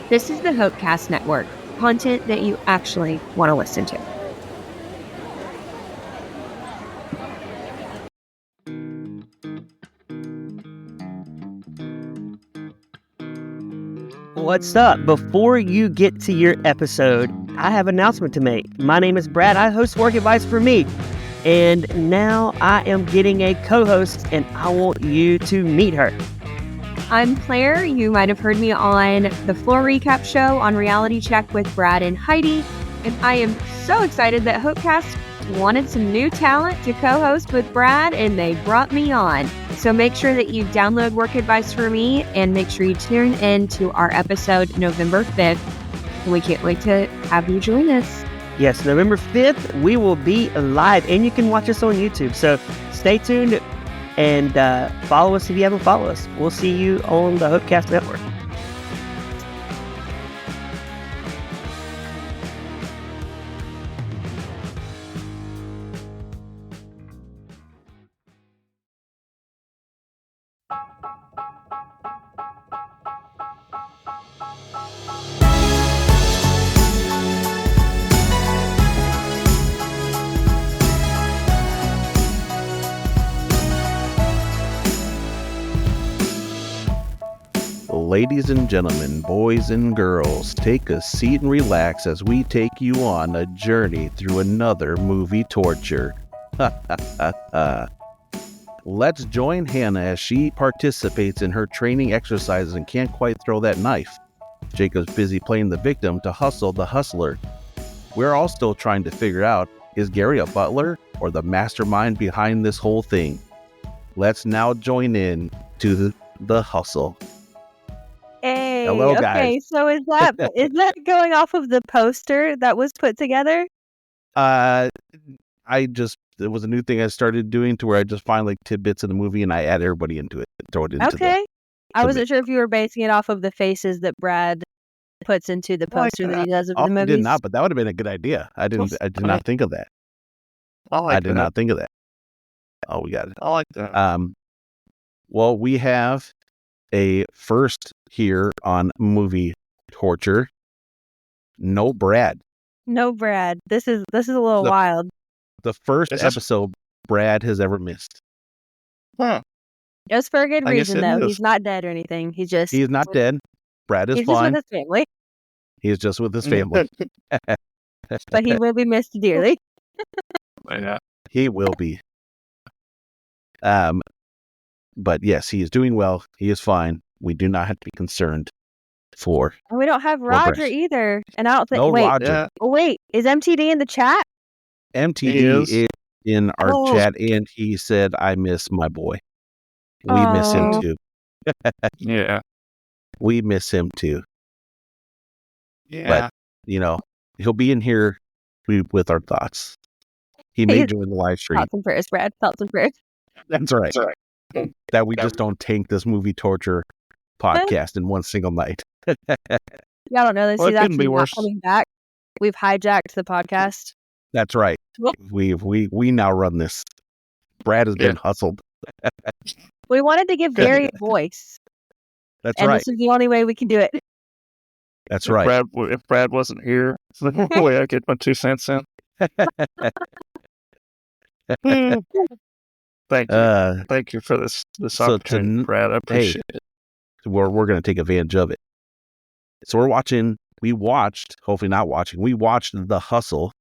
This is the Hopecast Network, content that you actually want to listen to. What's up? Before you get to your episode, I have an announcement to make. My name is Brad. I host Work Advice for Me. And now I am getting a co-host, and I want you to meet her. I'm Claire. You might have heard me on the Floor Recap Show on Reality Check with Brad and Heidi. And I am so excited that Hopecast wanted some new talent to co-host with Brad, and they brought me on. So make sure that you download Work Advice for Me, and make sure you tune in to our episode November 5th. We can't wait to have you join us. Yes, November 5th, we will be live, and you can watch us on YouTube. So stay tuned and follow us if you haven't followed us. We'll see you on the Hopecast Network. Ladies and gentlemen, boys and girls, take a seat and relax as we take you on a journey through another movie torture. Let's join Hannah as she participates in her training exercises and can't quite throw that knife. Jacob's busy playing the victim to hustle the hustler. We're all still trying to figure out, is Gary a butler or the mastermind behind this whole thing? Let's now join in to the hustle. Hey, Hello, guys. Okay, so is that going off of the poster that was put together? It was a new thing I started doing to where I just find like tidbits in the movie and I add everybody into it, throw it into Okay. I wasn't mix. sure if you were basing it off of the faces that Brad puts into the poster that he does of the I movies. did not, but that would have been a good idea. I did not think of that. I did not think of that. Oh, we got it. I like that. Well, we have a first here on movie torture. No Brad. No, Brad. This is a little wild. The first Is this- episode Brad has ever missed. Huh. Just for a good I guess reason, it though. is. He's not dead or anything. He's He's not dead. Brad is He's just fine. with his family, He's just with his family. but he will be missed dearly. Yeah. He will be. But yes, he is doing well. He is fine. We do not have to be concerned for And we don't have Roger Brad. either. And I don't think. no wait, Roger. Yeah. wait. Is MTD in the chat? MTD He is. is in our Oh. chat, and he said, "I miss my boy." We miss him Oh. too. Yeah. We miss him too. Yeah. You know, he'll be in here with our thoughts. He may He's- join the live stream. Thoughts and prayers, Brad. Thoughts and prayers. That's right. That we just don't tank this movie torture podcast in one single night. Y'all don't know this. Well, it He's couldn't be actually not worse. coming back. We've hijacked the podcast. That's right. Well- We now run this. Brad has been hustled. We wanted to give Good. Gary a voice, That's and right. this is the only way we can do it. That's right. If Brad wasn't here, it's the only way I get my 2 cents in. Thank you. Thank you for this so opportunity, Brad. I appreciate it. we're going to take advantage of it. So we watched The Hustle.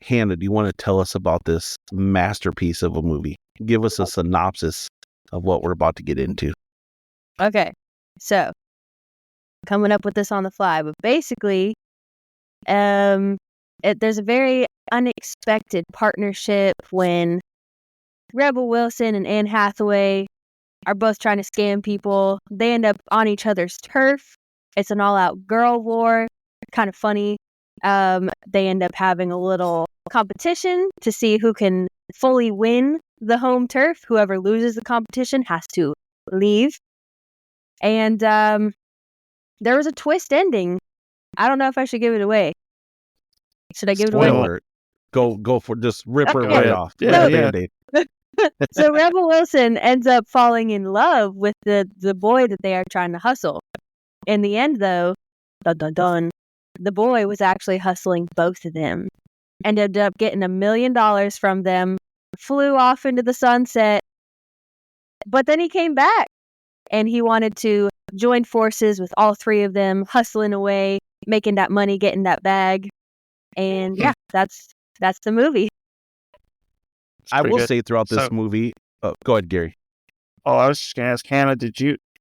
Hannah, do you want to tell us about this masterpiece of a movie? Give us a synopsis of what we're about to get into. Okay, so coming up with this on the fly, but basically, there's a very unexpected partnership when Rebel Wilson and Anne Hathaway are both trying to scam people. They end up on each other's turf. It's an all-out girl war. Kind of funny. They end up having a little competition to see who can fully win the home turf. Whoever loses the competition has to leave. And there was a twist ending. I don't know if I should give it away. Should I give it away? Spoiler. Go for just rip her Okay. right off. Yeah, With a yeah. Band-Aid. So Rebel Wilson ends up falling in love with the boy that they are trying to hustle. In the end, though, dun dun dun, the boy was actually hustling both of them. Ended up getting $1 million from them, flew off into the sunset, but then he came back and he wanted to join forces with all three of them, hustling away, making that money, getting that bag. And yeah, that's the movie. It's I pretty will good. say throughout this So- movie, go ahead, Gary. Oh, I was just gonna ask Hannah,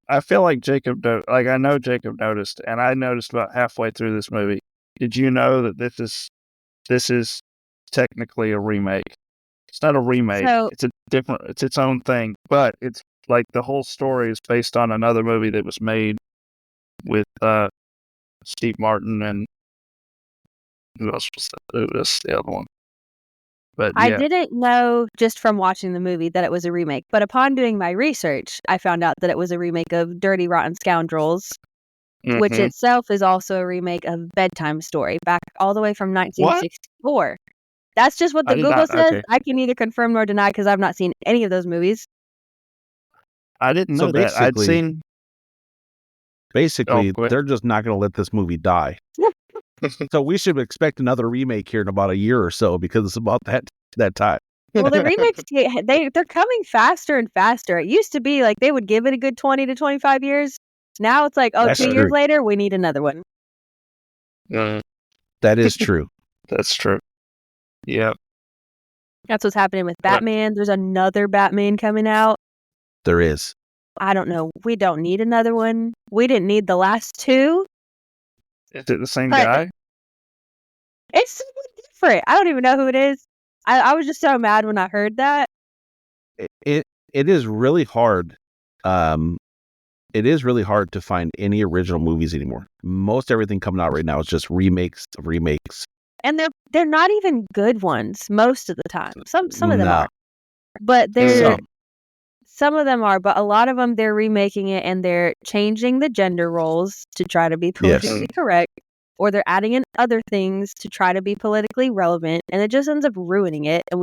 I feel like Jacob, I know Jacob noticed, and I noticed about halfway through this movie. Did you know that this is technically a remake? It's not a remake. So- It's its own thing, but it's like the whole story is based on another movie that was made with Steve Martin and who else was that? It was the other one. But I yeah, didn't know just from watching the movie that it was a remake, but upon doing my research, I found out that it was a remake of Dirty Rotten Scoundrels, which Mhm. itself is also a remake of Bedtime Story, back all the way from 1964. That's just what I the did Google not- says. okay. I can neither confirm nor deny because I've not seen any of those movies. I didn't So know that. I'd basically- seen. Basically, go ahead. they're just not going to let this movie die. So we should expect another remake here in about a year or so because it's about that time. Well, the remakes, they're coming faster and faster. It used to be like they would give it a good 20 to 25 years. Now it's like, That's 2 years true. later, we need another one. That is true. That's true. Yeah. That's what's happening with But- Batman. There's another Batman coming out. There is. I don't know. We don't need another one. We didn't need the last two. Is it the same But- guy? It's someone different. I don't even know who it is. I was just so mad when I heard that. It is really hard. It is really hard to find any original movies anymore. Most everything coming out right now is just remakes of remakes. And they're not even good ones most of the time. Some of them No. are. But Some. some of them are, but a lot of them they're remaking it and they're changing the gender roles to try to be politically correct, or they're adding in other things to try to be politically relevant, and it just ends up ruining it. And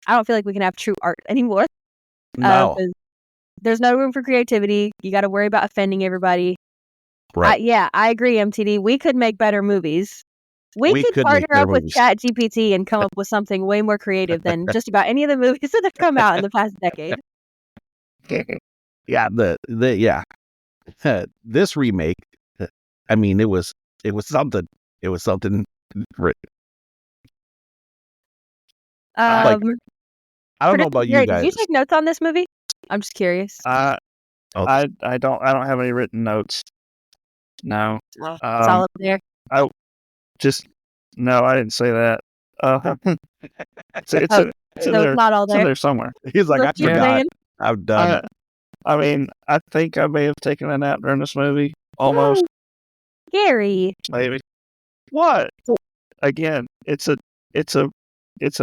I don't feel like we can have true art anymore. No. 'Cause there's no room for creativity. You got to worry about offending everybody. Right. I agree, MTD. We could make better movies. We We could could make partner better up with movies. ChatGPT and come up with something way more creative than just about any of the movies that have come out in the past decade. Yeah. Yeah. This remake. I mean, it was something. It was something. Um, I don't know Producer about you Gary, guys. did you take notes on this movie? I'm just curious. Oh. I don't have any written notes. No. It's all up there. Just no, I didn't say that. It's in So there. it's not all It's in there. there somewhere. He's like, I What you're forgot. saying? I'm done. I mean, I think I may have taken a nap during this movie. Almost, Gary. maybe. What? Again, it's an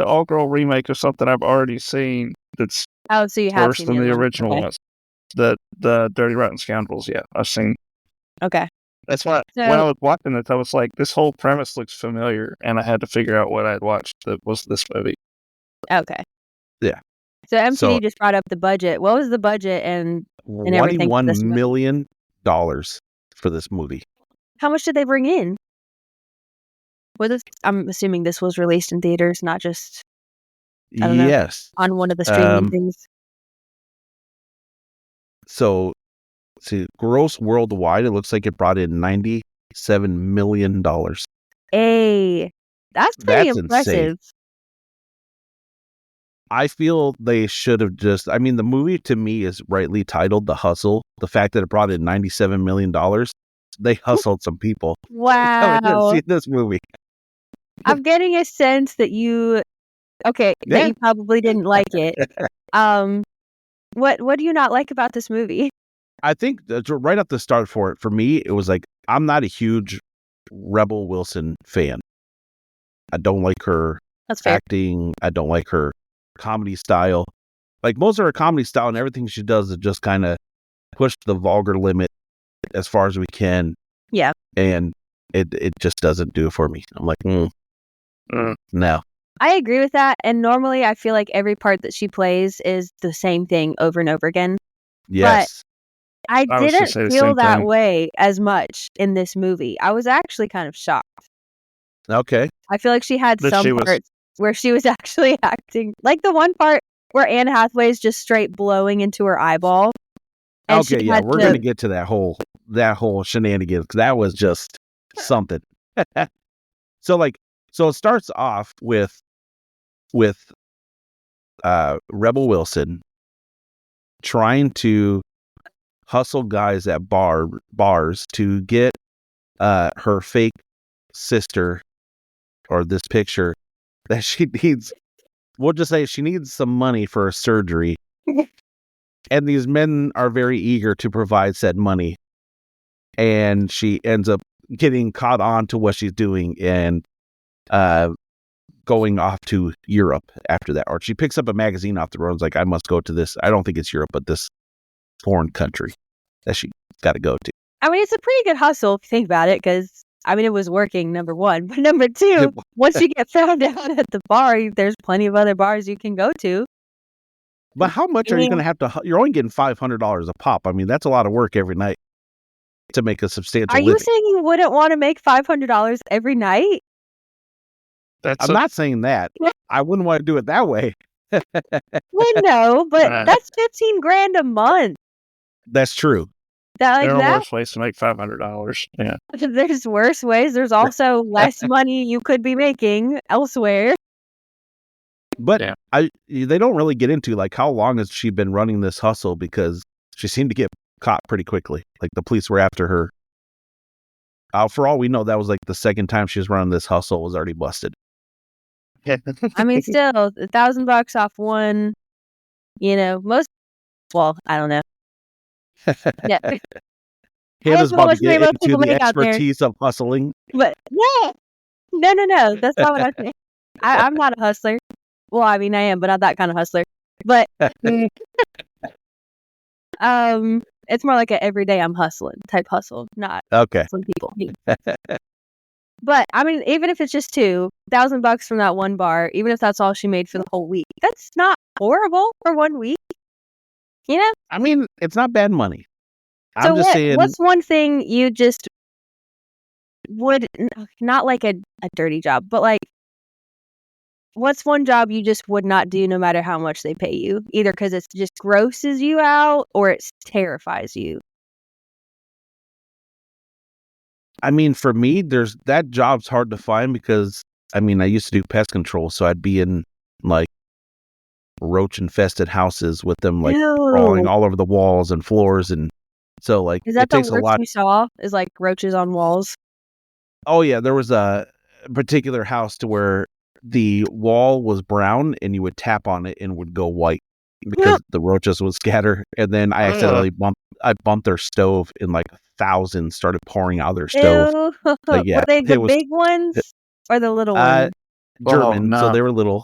all girl remake of something I've already seen. That's Oh, so you have worse seen than the other one. original Okay. ones. The Dirty Rotten Scoundrels. Yeah, I've seen. Okay. That's why So- when I was watching this, I was like, this whole premise looks familiar, and I had to figure out what I'd watched that was this movie. Okay. Yeah. So MTD So- just brought up the budget. What was the budget and everything for this $21 movie. million for this movie. how much did they bring in? I'm assuming this was released in theaters, not just I don't know. Yes. on one of the streaming things. So, see, gross worldwide, it looks like it brought in $97 million. Hey, that's pretty That's impressive. insane. I feel they should have just, I mean, the movie to me is rightly titled The Hustle. The fact that it brought in $97 million, they hustled some people. I didn't Wow. see this movie. I'm getting a sense that that Yeah. you probably didn't like it. What do you not like about this movie? I think that's right off the start for me, it was like, I'm not a huge Rebel Wilson fan. I don't like her That's fair. acting. I don't like her comedy style. Like most of her comedy style and everything she does is just kind of push the vulgar limit as far as we can. Yeah. And it just doesn't do it for me. I'm like, no. I agree with that. And normally I feel like every part that she plays is the same thing over and over again. Yes. I I was gonna didn't say the feel same that thing. way as much in this movie. I was actually kind of shocked. Okay. I feel like she had But some she was- parts where she was actually acting like the one part where Anne Hathaway is just straight blowing into her eyeball. And Okay, she yeah, had we're to- gonna get to that whole shenanigans, 'cause that was just something. So it starts off with Rebel Wilson trying to hustle guys at bars to get her fake sister, or this picture that she needs. We'll just say she needs some money for a surgery. And these men are very eager to provide said money. And she ends up getting caught on to what she's doing and going off to Europe after that. Or she picks up a magazine off the road and is like, I must go to this. I don't think it's Europe, but this foreign country that she got to go to. I mean, it's a pretty good hustle if you think about it, because I mean, it was working, number one. But number two, once you get found out at the bar, there's plenty of other bars you can go to. But how much are you going to have to? You're only getting $500 a pop. I mean, that's a lot of work every night to make a substantial Are living. you saying you wouldn't want to make $500 every night? I'm not saying that. I wouldn't want to do it that way. Well, no, but that's $15,000 a month. That's true. There are worse ways to make $500. Yeah. There's worse ways. There's also less money you could be making elsewhere. But they don't really get into like how long has she been running this hustle, because she seemed to get caught pretty quickly. Like the police were after her. For all we know, that was like the second time she was running this hustle, was already busted. I mean, still $1,000 off one. Most. Well, I don't know. Yeah. Hannah's about to get most into people the make out there. expertise of hustling. But no. That's not what I'm saying. I'm not a hustler. Well, I mean, I am, but not that kind of hustler. But it's more like an everyday I'm hustling type hustle, not hustling people. But I mean, even if it's just $2,000 from that one bar, even if that's all she made for the whole week, that's not horrible for 1 week. I mean, it's not bad money. So I'm just saying. What's one thing you just would, not like a dirty job, but like, what's one job you just would not do no matter how much they pay you? Either because it just grosses you out or it terrifies you. I mean, for me, that job's hard to find because, I mean, I used to do pest control, so I'd be in like roach infested houses with them like crawling all over the walls and floors, and so like is that it takes the worst a lot. You saw is like roaches on walls? Oh yeah, there was a particular house to where the wall was brown and you would tap on it and it would go white because the roaches would scatter. And then I accidentally bumped their stove, and like thousands started pouring out of their stove. Like, yeah, were they the big ones or the little ones? German, so they were little.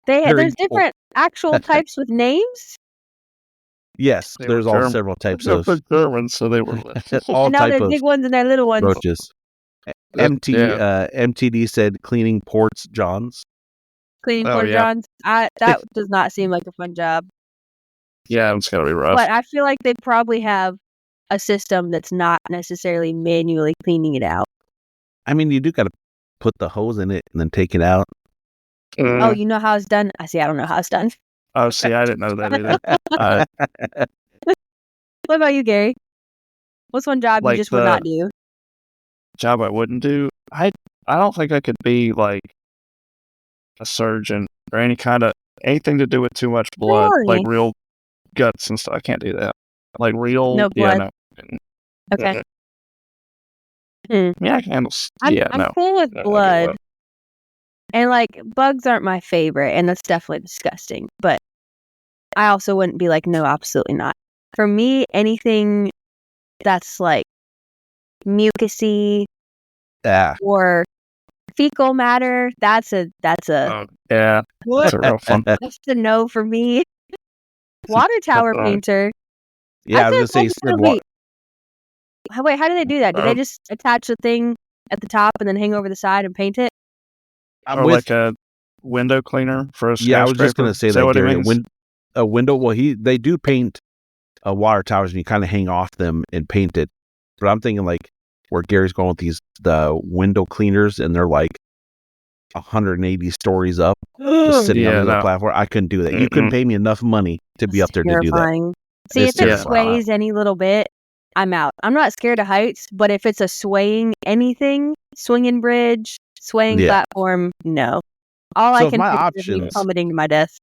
There's different actual types with names. Yes, there's all several types of Germans, so they were all now type they're of big ones and they're little ones. roaches. MTD said cleaning ports, Johns. Cleaning porta johns. That does not seem like a fun job. Yeah, it's gotta be rough. But I feel like they probably have a system that's not necessarily manually cleaning it out. I mean, you do got to put the hose in it and then take it out. Oh, you know how it's done? I don't know how it's done. Oh, see, I didn't know that either. What about you, Gary? What's one job you just would not do? Job I wouldn't do? I don't think I could be like a surgeon or anything to do with too much blood, like real guts and stuff. I can't do that. Like real, no blood. Yeah, no. Okay. Yeah, I can handle. I'm cool with blood, and like bugs aren't my favorite, and that's definitely disgusting. But I also wouldn't be like, no, absolutely not. For me, anything that's like mucusy or fecal matter, that's a that's a real fun. That's a no for me. Water tower painter. Yeah, I was gonna say wait, how do they do that? Do they just attach the thing at the top and then hang over the side and paint it? Like a window cleaner for a skyscraper? I was just gonna say that, Gary. A window. Well, they do paint water towers and you kind of hang off them and paint it. But I'm thinking like where Gary's going with the window cleaners, and they're like 180 stories up, just sitting on the platform. I couldn't do that. You couldn't pay me enough money to be up there to do that. See, It's if it terrifying. sways any little bit, I'm out. I'm not scared of heights, but if it's a swaying anything, swinging bridge, swaying platform, no. All So I if can my picture is me options plummeting to my death.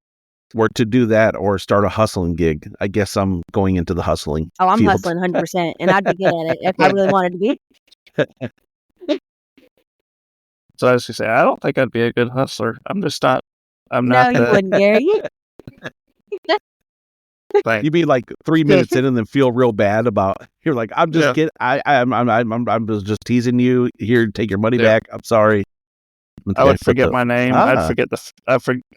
were to do that or start a hustling gig, I guess I'm going into the hustling. Oh, I'm field. hustling 100%, and I'd be good at it if I really wanted to be. So I was gonna say, I don't think I'd be a good hustler. I'm just not. I'm No, not. you wouldn't, Gary. You'd be like 3 minutes in and then feel real bad about. You're like, I'm just kidding. I'm just teasing you. Here, take your money back. I'm sorry. I would forget my name. I'd forget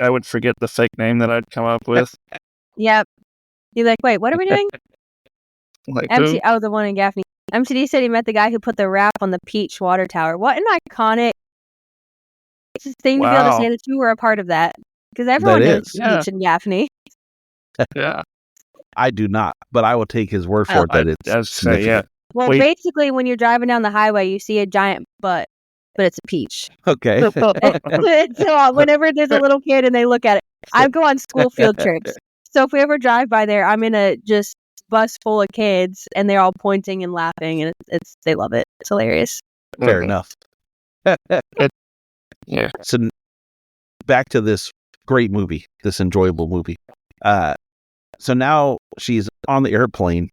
I would forget the fake name that I'd come up with. Yep. You're like, wait, what are we doing? Like MTD, oh, the one in Gaffney. MTD said he met the guy who put the wrap on the Peach water tower. What an iconic thing to be able to say that you were a part of that. Because everyone knows Peach and Gaffney. Yeah. I do not, but I will take his word for it that it's significant. Well, basically, when you're driving down the highway, you see a giant butt, but it's a peach. Okay. So whenever there's a little kid and they look at it, I go on school field trips. So if we ever drive by there, I'm in a just bus full of kids, and they're all pointing and laughing, and they love it. It's hilarious. Fair enough. Yeah. So back to this great movie, this enjoyable movie. So now she's on the airplane,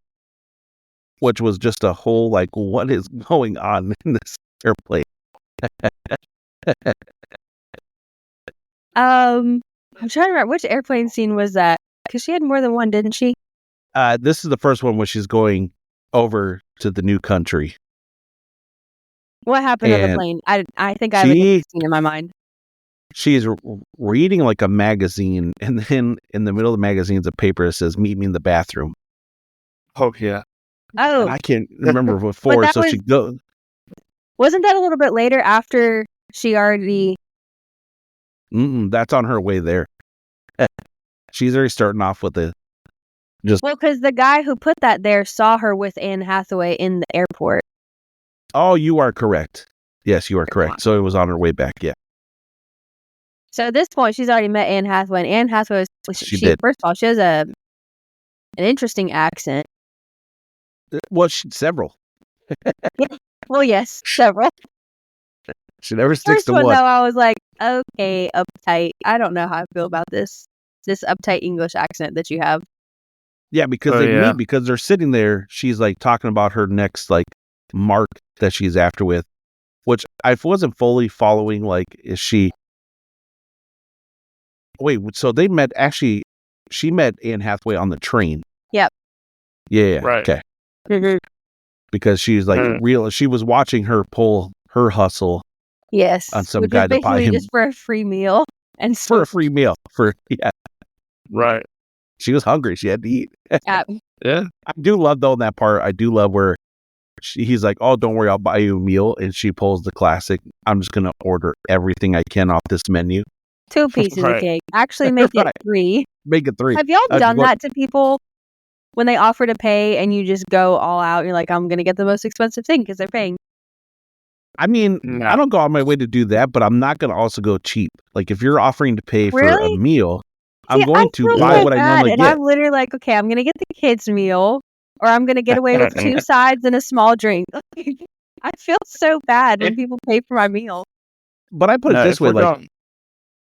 which was just a whole like, what is going on in this airplane? I'm trying to remember which airplane scene was that, because she had more than one, didn't she? This is the first one where she's going over to the new country. What happened on the plane? I think I have a different scene in my mind. She's reading like a magazine, and then in the middle of the magazine is a paper that says, "Meet me in the bathroom." Oh yeah. Oh, and I can't remember what for. So she goes. Wasn't that a little bit later after she already? That's on her way there. She's already starting off with Well, because the guy who put that there saw her with Anne Hathaway in the airport. Oh, you are correct. Yes, you are correct. So it was on her way back. Yeah. So at this point, she's already met Anne Hathaway, and Anne Hathaway she did. First of all, she has an interesting accent. Well, several. Well, yes, several. She never sticks First to one one. though, I was like, okay, uptight. I don't know how I feel about this uptight English accent that you have. Yeah, because they meet, because they're sitting there. She's like talking about her next like mark that she's after with, which I wasn't fully following. Like, is she? Wait, so they met actually? She met Anne Hathaway on the train. Yep. Yeah. Right. Okay. Mm-hmm. Because she's like real. She was watching her pull her hustle. Yes. On some guy to buy him just for a free meal and for a free meal Right. She was hungry. She had to eat. Yeah. I do love though in that part. I do love where he's like, "Oh, don't worry, I'll buy you a meal," and she pulls the classic. I'm just gonna order everything I can off this menu. 2 pieces of cake. Actually, make it 3. Make it 3. Have y'all done that to people when they offer to pay and you just go all out? And you're like, I'm gonna get the most expensive thing because they're paying. I mean, I don't go on my way to do that, but I'm not gonna also go cheap. Like if you're offering to pay for a meal, I'm going to buy what I normally and get. I'm literally like, okay, I'm gonna get the kids' meal, or I'm gonna get away with 2 sides and a small drink. I feel so bad when people pay for my meal. But I put it this way, like,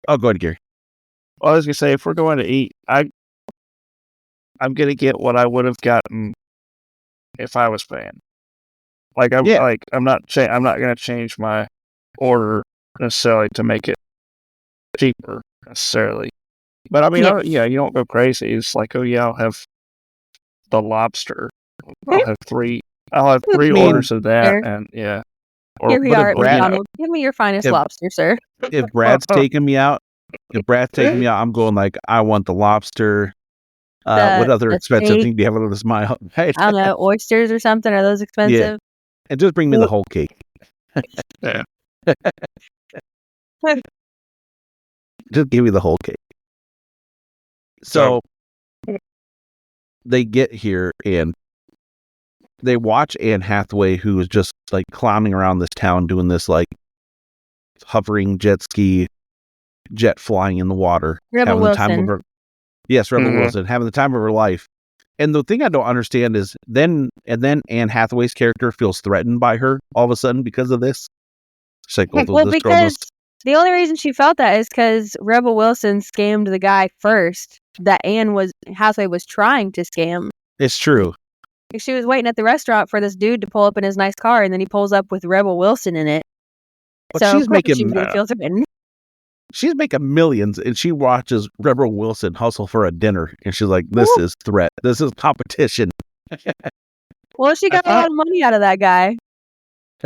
oh, go ahead, Gary. Well, I was gonna say, if we're going to eat, I'm gonna get what I would have gotten if I was paying. Like I'm not gonna change my order necessarily to make it cheaper necessarily. But I mean, you don't go crazy. It's like, oh yeah, I'll have the lobster. I'll have 3 orders of that, and yeah. Here we are at McDonald's. Give me your finest lobster, sir. If Brad's taking me out, I'm going like, I want the lobster. What other expensive thing do you have on this mile? I don't know, oysters or something. Are those expensive? Yeah. And just bring me the whole cake. Yeah. Just give me the whole cake. So they get here and they watch Anne Hathaway, who is just like clowning around this town doing this like hovering jet ski, jet flying in the water, Rebel having the time of Wilson. her. Yes, Rebel Mhm. Wilson, having the time of her life. And the thing I don't understand is then Anne Hathaway's character feels threatened by her all of a sudden because of this. She's like, oh, Well, this girl knows. because the only reason she felt that is because Rebel Wilson scammed the guy first that Hathaway was trying to scam. It's true. She was waiting at the restaurant for this dude to pull up in his nice car, and then he pulls up with Rebel Wilson in it. But So she's of course making she was gonna feel threatened. she's making millions, and she watches Rebel Wilson hustle for a dinner, and she's like, this Woo. is threat. This is competition. Well, she got a lot of money out of that guy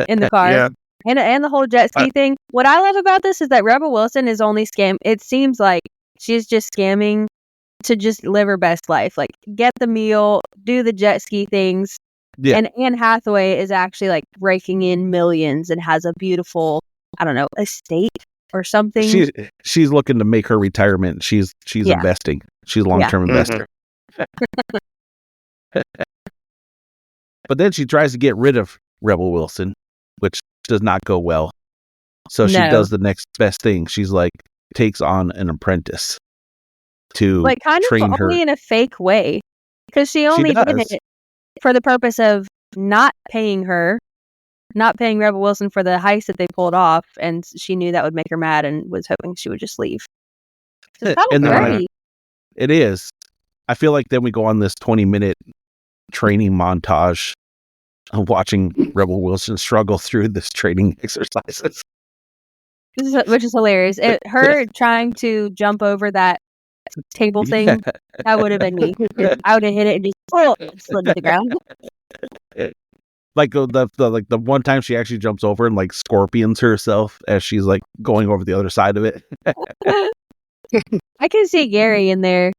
in the car. Yeah. And the whole jet ski thing. What I love about this is that Rebel Wilson is only it seems like she's just scamming to just live her best life. Like, get the meal, do the jet ski things. Yeah. And Anne Hathaway is actually like raking in millions and has a beautiful, I don't know, estate or something. She's looking to make her retirement. She's Yeah. investing. She's a long-term investor. But then she tries to get rid of Rebel Wilson, which does not go well. So she No. does the next best thing. She's like, takes on an apprentice to Like, kind train of her. only in a fake way. Because she only did does. it for the purpose of not paying Rebel Wilson for the heist that they pulled off, and she knew that would make her mad and was hoping she would just leave. So it's kind And of then great. It is. I feel like then we go on this 20-minute training montage of watching Rebel Wilson struggle through this training exercises. Which is hilarious. Her trying to jump over that table thing, that would have been me. I would have hit it and just slid to the ground. Like the one time she actually jumps over and like scorpions herself as she's like going over the other side of it. I can see Gary in there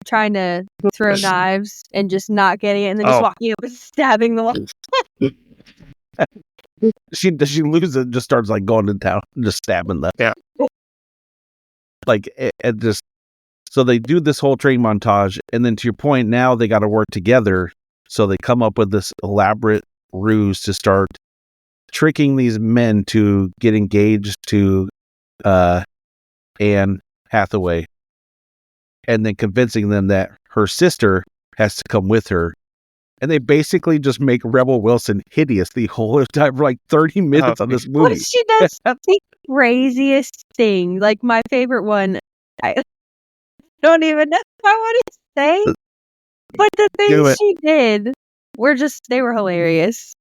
trying to throw knives and just not getting it, and then just walking up and stabbing the wall. She loses it, just starts like going to town, just stabbing them. Yeah. Like it just. So they do this whole training montage, and then to your point, now they got to work together. So they come up with this elaborate ruse to start tricking these men to get engaged to Anne Hathaway, and then convincing them that her sister has to come with her. And they basically just make Rebel Wilson hideous the whole time for like 30 minutes on this movie. What she does the craziest thing. Like, my favorite one, I don't even know if I want to say, but the things she did they were hilarious.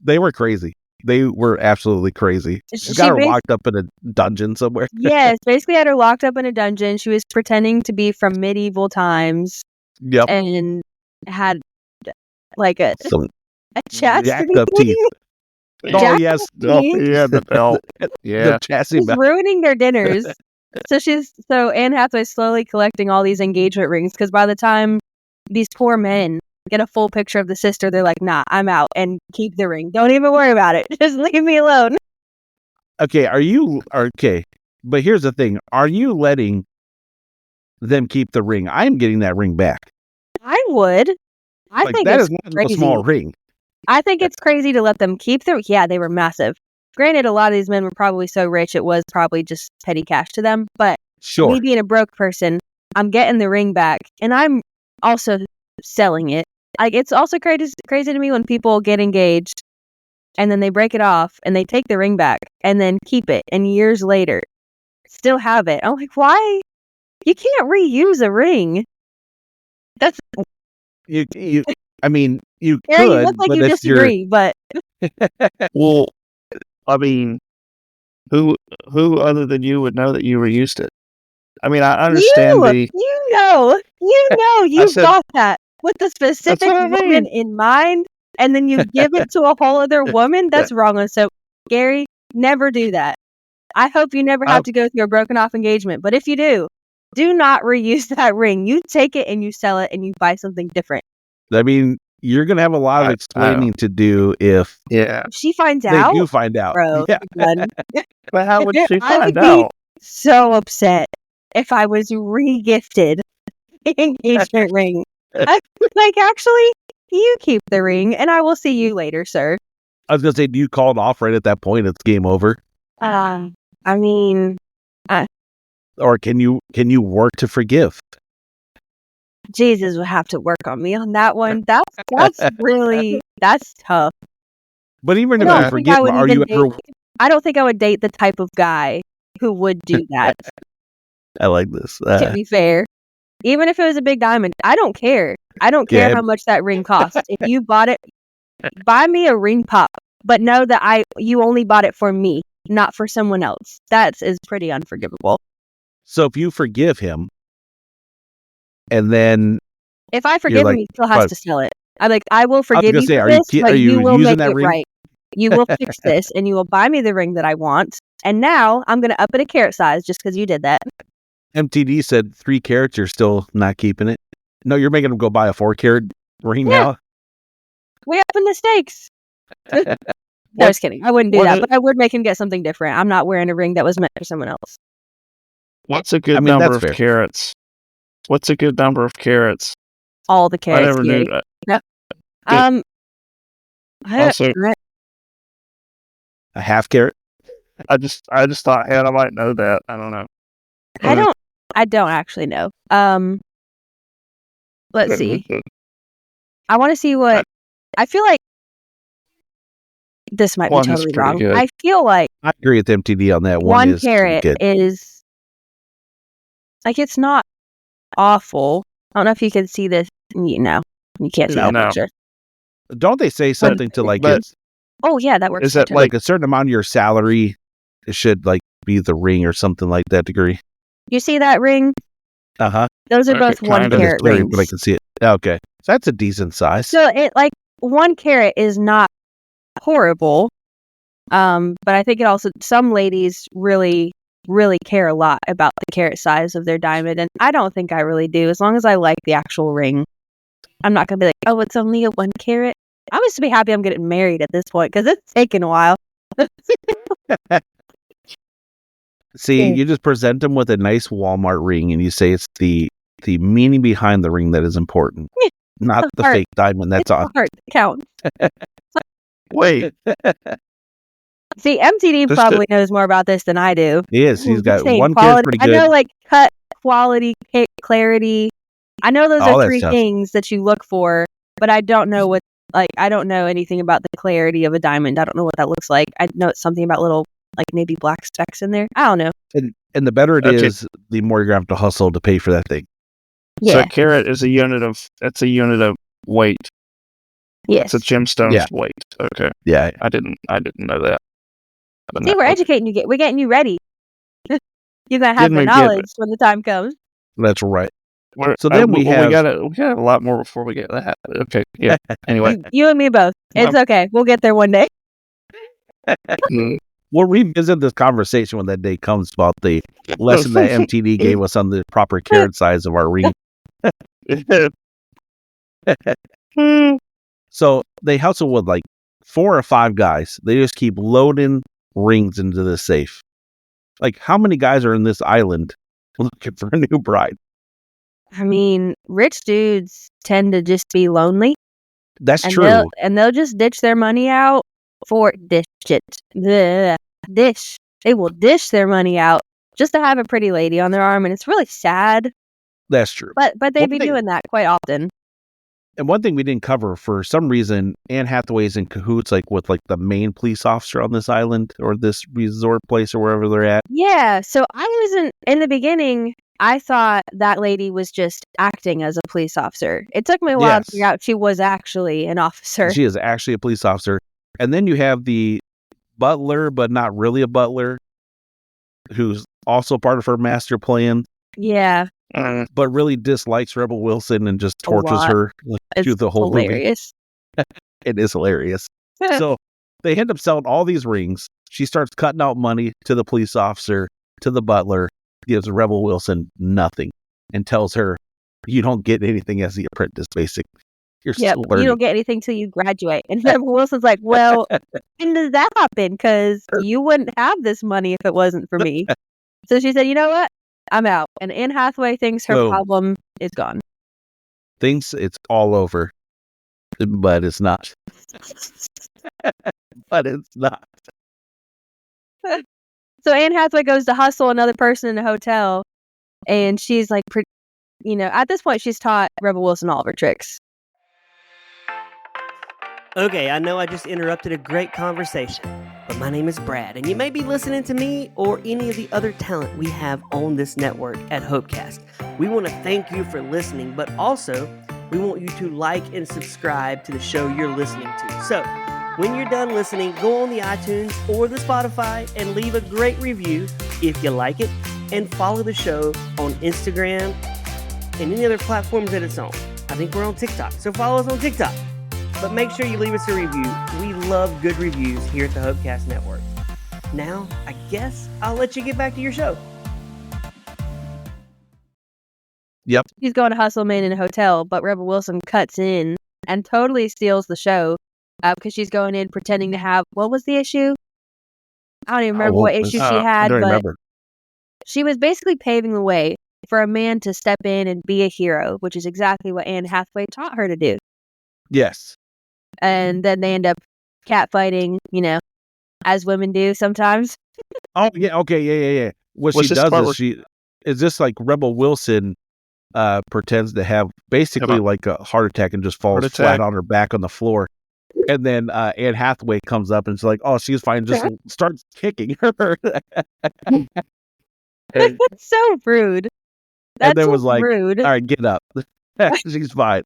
They were crazy. They were absolutely crazy. She got her locked up in a dungeon somewhere. Yes, basically had her locked up in a dungeon. She was pretending to be from medieval times. Yep. And had like a chastity jacked up teeth. Oh, yes. Oh, yeah, the belt. Yeah. The chassis She's belt. ruining their dinners. So Anne Hathaway's slowly collecting all these engagement rings, because by the time these poor men get a full picture of the sister, they're like, nah, I'm out, and keep the ring. Don't even worry about it. Just leave me alone. Okay, but here's the thing. Are you letting them keep the ring? I'm getting that ring back. I would. I think that it's is not crazy. a small ring. I think it's crazy to let them keep yeah, they were massive. Granted, a lot of these men were probably so rich it was probably just petty cash to them, but Sure. me being a broke person, I'm getting the ring back, and I'm also selling it. Like, it's also crazy to me when people get engaged and then they break it off and they take the ring back and then keep it, and years later still have it. I'm like, why? You can't reuse a ring. That's You I mean, you yeah, could, you look like but you if disagree, but Well, I mean, who other than you would know that you reused it? I mean, I understand you said- got that with the specific what I mean. woman in mind, and then you give it to a whole other woman. That's wrong. So, Gary, never do that. I hope you never have to go through a broken off engagement. But if you do not reuse that ring. You take it and you sell it and you buy something different. I mean, you're going to have a lot of explaining to do if she finds they out. do find out. Bro, Yeah. But how would she I would find out? be so upset if I was re-gifted the engagement ring. I'm like, actually, you keep the ring, and I will see you later, sir. I was gonna say, do you call it off right at that point? It's game over, I mean, or can you work to forgive? Jesus would have to work on me on that one. That's really tough. But even I if you don't think forgive I him, would are even you ever? date. I don't think I would date the type of guy who would do that. I like this. To be fair, even if it was a big diamond, I don't care. I don't care Yeah. how much that ring costs. If you bought it, buy me a ring pop, but know that you only bought it for me, not for someone else. That is pretty unforgivable. So if you forgive him, and then If I you're forgive him, like, he still has but to sell it. I'm like, I will I was forgive gonna you say, for are this, you but you will using make that it ring? right. You will fix this, and you will buy me the ring that I want. And now I'm going to up it a carat size just because you did that. MTD said 3 carats. You're still not keeping it. No, you're making him go buy a 4-carat ring Yeah. now. We upping the stakes. No, just kidding. I wouldn't do that, but I would make him get something different. I'm not wearing a ring that was meant for someone else. What's a good I mean, number that's of fair. carats? What's a good number of carats? All the carats. I never knew that. I Also- A 1/2 carat. I just thought Hannah might know that. I don't know. I don't actually know. Let's see. I want to see what I feel like. This might be One is totally pretty wrong. good. I feel like I agree with MTD on that. 1 is carat good. is like, it's not awful. I don't know if you can see this. You can't see No. that picture. Don't they say something to like but- it's Oh yeah, that works. Is that too. like a certain amount of your salary? It should like be the ring or something like that degree. You see that ring? Uh huh. Those are Okay, both 1 kinda. carat But I rings. can see it. Okay, so that's a decent size. So it 1 carat is not horrible. But I think it also, some ladies really, really care a lot about the carat size of their diamond, and I don't think I really do. As long as I like the actual ring, I'm not gonna be like, oh, it's only a 1 carat. I'm just be happy I'm getting married at this point because it's taken a while. See, you just present them with a nice Walmart ring, and you say it's the meaning behind the ring that is important, not the Heart. fake diamond that's It's the on. heart that counts. Wait, See, MTD Just probably knows more about this than I do. He is. He's got Saying 1 carat's quality. pretty I know, good. cut, quality, clarity. I know those All are that 3 stuff. things that you look for, but I don't know what. I don't know anything about the clarity of a diamond. I don't know what that looks like. I know it's something about little, maybe black specks in there. I don't know. And the better it Okay. is, the more you're gonna have to hustle to pay for that thing. so Yeah. a carat is a unit of weight. Yes. It's a gemstone's Yeah. weight. Okay, Yeah, I didn't know that. But See, no, we're okay. educating you. We're getting you ready. You're gonna have Didn't the we get- knowledge when the time comes. that's right. We're- So then we have- we got a lot more before we get that. Okay, yeah. Anyway, You and me both. It's okay. We'll get there one day. mm, We'll revisit this conversation when that day comes about the lesson that MTD gave us on the proper carat size of our ring. So they hustle with 4 or 5 guys. They just keep loading rings into the safe. How many guys are in this island looking for a new bride? I mean, rich dudes tend to just be lonely. That's And true. they'll just ditch their money out for dish. They will dish their money out just to have a pretty lady on their arm, and it's really sad. That's true. But they One be thing- doing that quite often. And one thing we didn't cover, for some reason, Anne Hathaway's in cahoots with the main police officer on this island or this resort place or wherever they're at. Yeah. So I wasn't in the beginning. I thought that lady was just acting as a police officer. It took me a while to Yes. figure out she was actually an officer. She is actually a police officer. And then you have the butler, but not really a butler, who's also part of her master plan, Yeah. but really dislikes Rebel Wilson and just A tortures lot. her through It's the whole movie. hilarious. It is hilarious. So they end up selling all these rings. She starts cutting out money to the police officer, to the butler, gives Rebel Wilson nothing, and tells her, you don't get anything as the apprentice, basically. You're Yep, still learning. you don't get anything till you graduate. And Rebel Wilson's like, well, when does that happen? Because you wouldn't have this money if it wasn't for me. So she said, you know what? I'm out. And Anne Hathaway thinks her Boom. problem is gone. thinks it's all over, but it's not. But it's not. So Anne Hathaway goes to hustle another person in a hotel, and she's like, at this point, she's taught Rebel Wilson all of her tricks. Okay, I know I just interrupted a great conversation, but my name is Brad, and you may be listening to me or any of the other talent we have on this network at Hopecast. We want to thank you for listening, but also we want you to like and subscribe to the show you're listening to. So, when you're done listening, go on the iTunes or the Spotify and leave a great review if you like it, and follow the show on Instagram and any other platforms that it's on. I think we're on TikTok, so follow us on TikTok. But make sure you leave us a review. We love good reviews here at the Hopecast Network. Now, I guess I'll let you get back to your show. Yep. She's going to hustle a man in a hotel, but Rebel Wilson cuts in and totally steals the show because she's going in pretending to have, what was the issue? I don't even remember what issue she I had, don't but remember. she was basically paving the way for a man to step in and be a hero, which is exactly what Anne Hathaway taught her to do. Yes. And then they end up catfighting, as women do sometimes. Oh, yeah. Okay. Yeah. What Was she this does part is this like Rebel Wilson pretends to have basically like a heart attack and just falls flat on her back on the floor. And then Anne Hathaway comes up and it's like, oh, she's fine. Just starts kicking her. That's so rude. That's and then was like, rude. all right, get up. She's fine.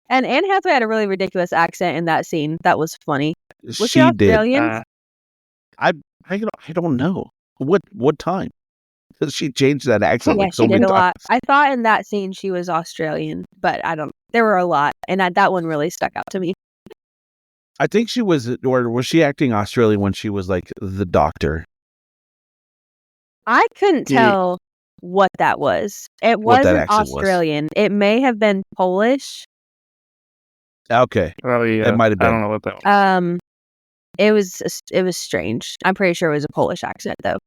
And Anne Hathaway had a really ridiculous accent in that scene. That was funny. Was she She Australian? did. I don't know. What time? Because she changed that accent Yeah, like so she many did a times. lot. I thought in that scene she was Australian, but there were a lot. And that one really stuck out to me. I think she was, or was she acting Australian when she was like the doctor? I couldn't tell what that was. It What that wasn't accent was. Australian. It may have been Polish. Okay. Oh yeah, It might have been. I don't know what that was. It was strange. I'm pretty sure it was a Polish accent though.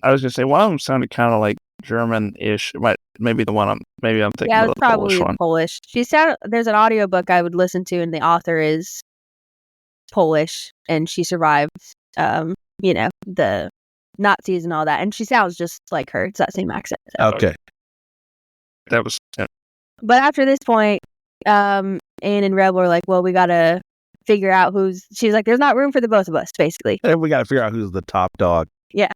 I was gonna say one of them sounded kind of like German-ish. Maybe I'm thinking Yeah, it of was the Polish probably one. Polish. There's an audiobook I would listen to, and the author is Polish, and she survived, the Nazis and all that, and she sounds just like her. It's that same accent. So. Okay. That was. But after this point, Anne and Rebel are like, well, we gotta figure out she's like, there's not room for the both of us, basically. And we got to figure out who's the top dog. Yeah.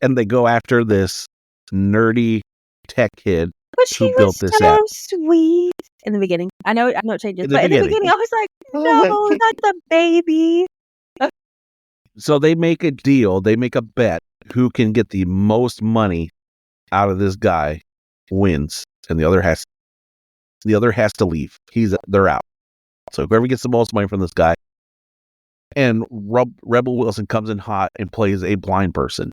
And they go after this nerdy tech kid But she who built was this so app. sweet in the beginning. I know it changes, In the but in the beginning. beginning, I was like, no, not the baby. So they make a deal. They make a bet. Who can get the most money out of this guy wins, and the other has to leave. They're out. So whoever gets the most money from this guy, and Rebel Wilson comes in hot and plays a blind person.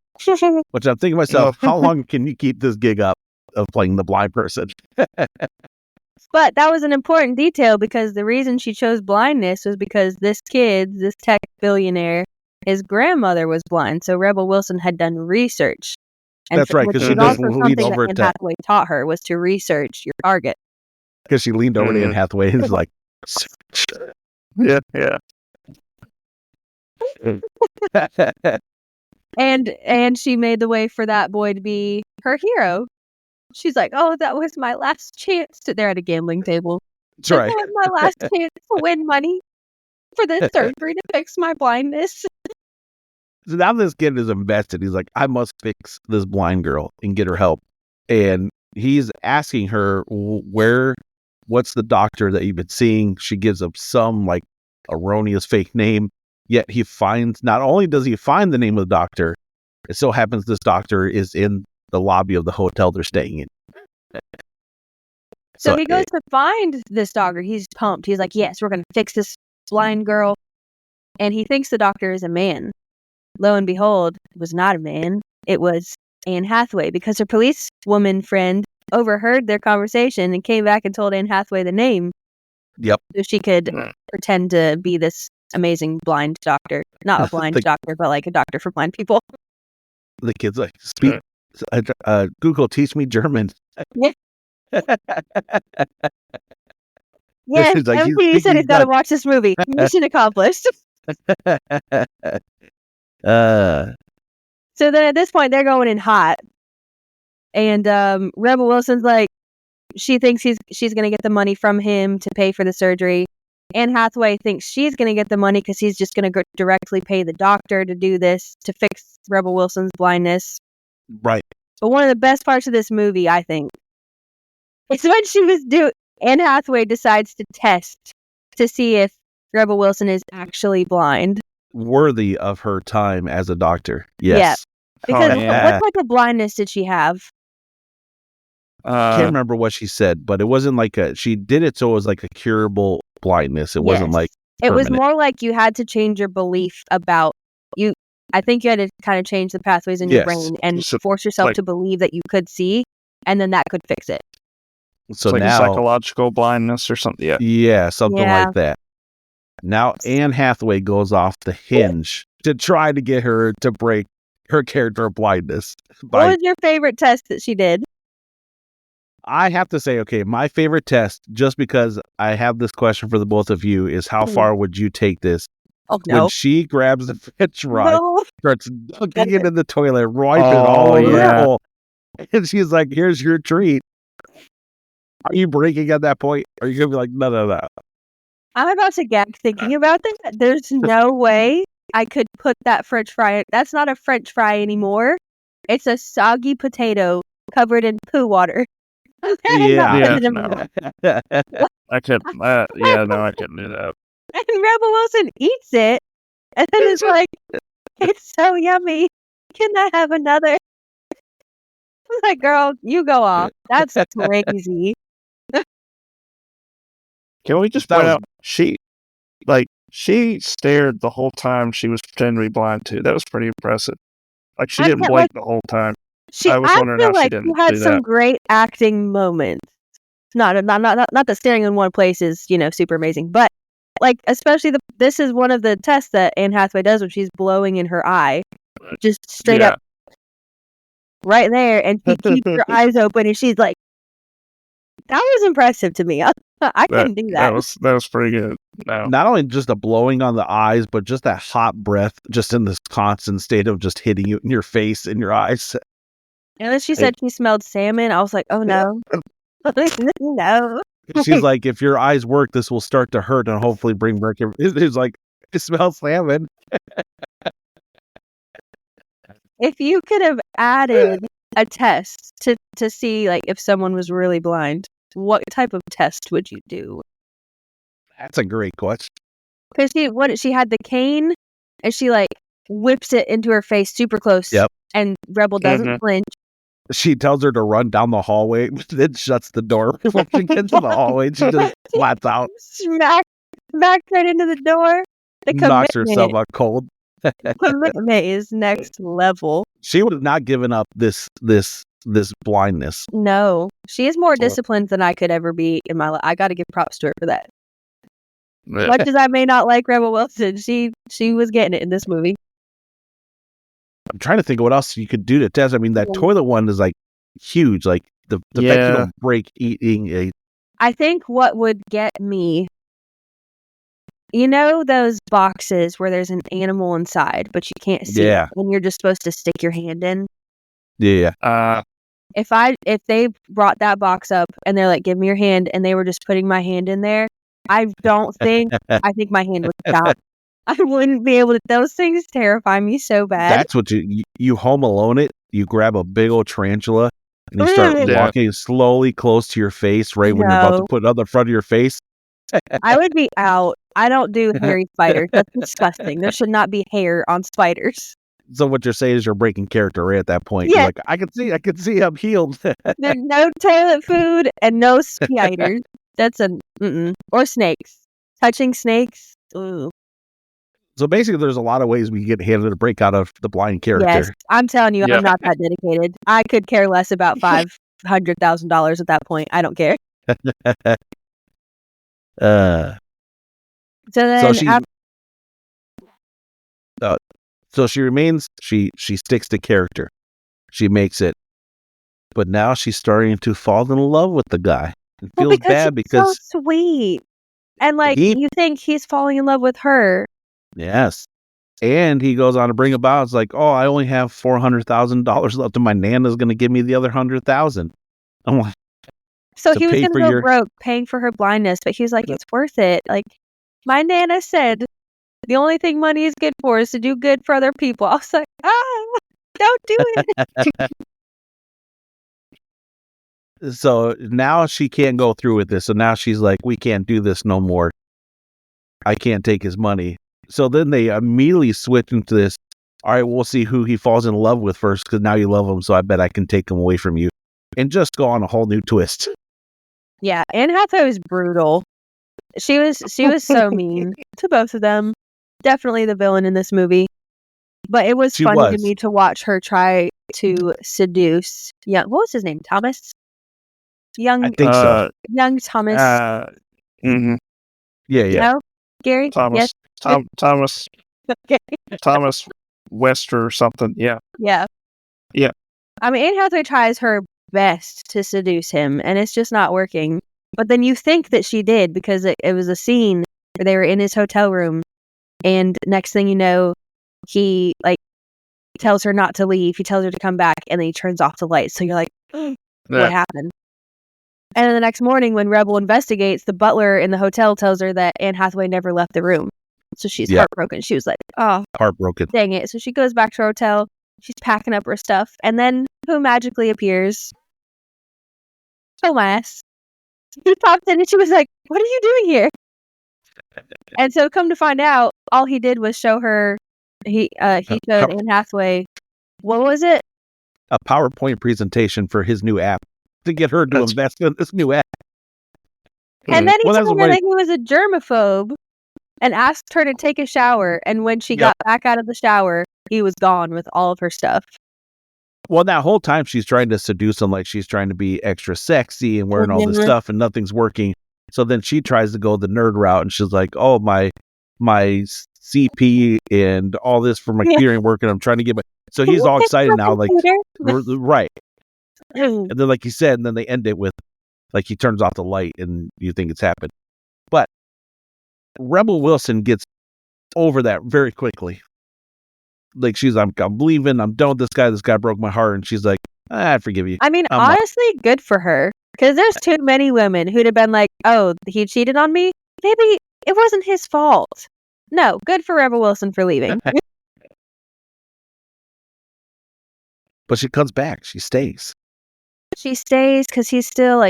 Which I'm thinking to myself, how long can you keep this gig up of playing the blind person? But that was an important detail because the reason she chose blindness was because this tech billionaire, his grandmother was blind. So Rebel Wilson had done research. And That's right, because she doesn't lean over Anne Hathaway taught her was to research your target. Because she leaned over to Anne Hathaway and was like, yeah. And she made the way for that boy to be her hero. She's like, oh, that was my last chance. They're at a gambling table. That's right. That was my last chance to win money for this surgery to fix my blindness. So now this kid is invested. He's like, I must fix this blind girl and get her help. And he's asking her, what's the doctor that you've been seeing? She gives him some like erroneous fake name. Yet not only does he find the name of the doctor, it so happens this doctor is in the lobby of the hotel they're staying in. So he goes to find this doctor. He's pumped. He's like, yes, we're going to fix this blind girl. And he thinks the doctor is a man. Lo and behold, it was not a man. It was Anne Hathaway, because her policewoman friend overheard their conversation and came back and told Anne Hathaway the name. Yep. So she could pretend to be this amazing blind doctor. Not a blind doctor, but like a doctor for blind people. The kid's like, Google, teach me German. Yeah. Yes, He's like, he's MTD said thinking he's got to done. watch this movie. Mission accomplished. uh, So then at this point, they're going in hot. And Rebel Wilson's like, she thinks she's going to get the money from him to pay for the surgery. Anne Hathaway thinks she's going to get the money because he's just going to directly pay the doctor to do this, to fix Rebel Wilson's blindness. right. But one of the best parts of this movie, I think, is when Anne Hathaway decides to test to see if Rebel Wilson is actually blind. Worthy of her time as a doctor. Yeah. Yes. Because yeah. what type of blindness did she have? Can't remember what she said, but it wasn't like she did it so it was like a curable blindness. It wasn't like it was permanent. more like you had to change your belief about you. I think you had to kind of change the pathways in your brain and force yourself to believe that you could see, and then that could fix it. So it's like now, psychological blindness or something. Yeah, something like that. Now Anne Hathaway goes off the hinge to try to get her to break her character of blindness. What was your favorite test that she did? I have to say, okay, my favorite test, just because I have this question for the both of you, is how far would you take this? Oh, no. When she grabs the french fry, starts dunking it in the toilet, wiping it all over the hole, and she's like, here's your treat. Are you breaking at that point? Or are you going to be like, no. I'm about to gag thinking about that. There's no way I could put that french fry. That's not a french fry anymore. It's a soggy potato covered in poo water. Yeah. No. I could. No, I couldn't do that. And Rebel Wilson eats it, and then it's like, it's so yummy. Can I have another? I'm like, girl, you go off. That's crazy. Can we just point out she stared the whole time she was pretending to be blind too. That was pretty impressive. Like she didn't blink the whole time. I was wondering how she didn't had do some that. great acting moments. Not that staring in one place is, super amazing, but like especially this is one of the tests that Anne Hathaway does when she's blowing in her eye, just straight up right there, and she keeps her eyes open, and she's like, that was impressive to me. I couldn't do that. That was pretty good. No. Not only just the blowing on the eyes, but just that hot breath, just in this constant state of just hitting you in your face and your eyes. And then she said she smelled salmon. I was like, oh no. No. She's like, if your eyes work, this will start to hurt and hopefully bring back. It's like, it smells salmon. If you could have added a test to see like if someone was really blind, what type of test would you do? That's a great question. Because she had the cane, and she like whips it into her face super close. Yep. And Rebel doesn't flinch. She tells her to run down the hallway, but then shuts the door when she gets to the hallway. She just flats out. Smack right into the door. The knocks herself out cold. Commitment is next level. She would have not given up this blindness. No, she is more disciplined than I could ever be in my life. I got to give props to her for that. Yeah. Much as I may not like Rebel Wilson, she was getting it in this movie. I'm trying to think of what else you could do to test. I mean, that toilet one is like huge. Like the fact you don't break eating a. I think what would get me, those boxes where there's an animal inside, but you can't see it, and you're just supposed to stick your hand in. Yeah. If they brought that box up and they're like, give me your hand, and they were just putting my hand in there, I think my hand would stop. I wouldn't be able to. Those things terrify me so bad. That's what you Home Alone it. You grab a big old tarantula and you start walking slowly close to your face right when you're about to put it on the front of your face. I would be out. I don't do hairy spiders. That's disgusting. There should not be hair on spiders. So what you're saying is you're breaking character right at that point. Yeah. You're like, I can see I'm healed. There's no toilet food and no spiders. That's or snakes. Touching snakes. Ooh. So basically, there's a lot of ways we get handed a break out of the blind character. Yes, I'm telling you, I'm not that dedicated. I could care less about $500,000 at that point. I don't care. So she remains. She sticks to character. She makes it. But now she's starting to fall in love with the guy. And Well, feels because bad he's because so sweet. And like he, you think he's falling in love with her. yes. And he goes on to bring about, it's like, oh, I only have $400,000 left, and my Nana's going to give me the other 100,000. I'm like, So to he was pay gonna for go your, broke paying for her blindness, but he was like, it's worth it. Like my Nana said, the only thing money is good for is to do good for other people. I was like, don't do it. so now she can't go through with this. So now she's like, we can't do this no more. I can't take his money. So then they immediately switch into this. All right, we'll see who he falls in love with first, because now you love him, so I bet I can take him away from you. And just go on a whole new twist. Yeah, Anne Hathaway was brutal. She was so mean to both of them. Definitely the villain in this movie. But it was She funny to was. me to watch her try to seduce what was his name? Thomas? I think so. Young Thomas. Mhm. Yeah. No? Gary? Thomas. Yes. Thomas. Okay. Thomas Wester or something. Yeah. Yeah. Yeah. I mean, Anne Hathaway tries her best to seduce him, and it's just not working. But then you think that she did, because it was a scene where they were in his hotel room, and next thing you know, he tells her not to leave. He tells her to come back, and then he turns off the lights. So you're like, what happened? And then the next morning, when Rebel investigates, the butler in the hotel tells her that Anne Hathaway never left the room. So she's heartbroken. She was like, oh, Heartbroken. dang it. So she goes back to her hotel. She's packing up her stuff. And then who magically appears? Tomas. He popped in and she was like, what are you doing here? And so come to find out, all he did was show her, he showed Anne Hathaway, what was it? A PowerPoint presentation for his new app to get her to invest in this new app. And then he Well, told her that he was a germaphobe and asked her to take a shower. And when she got back out of the shower, he was gone with all of her stuff. Well, that whole time she's trying to seduce him, like she's trying to be extra sexy and wearing all this stuff, and nothing's working. So then she tries to go the nerd route, and she's like, "Oh, my CP and all this for my computer ain't working. I'm trying to get my." So he's all excited now, like right. And then, like you said, and then they end it with, like, he turns off the light, and you think it's happened. But Rebel Wilson gets over that very quickly. Like, she's, I'm leaving. I'm done with this guy. This guy broke my heart. And she's like, I forgive you. I mean, honestly, good for her. Because there's too many women who'd have been like, oh, he cheated on me? Maybe it wasn't his fault. No, good for Rebel Wilson for leaving. But she comes back. She stays. She stays because he's still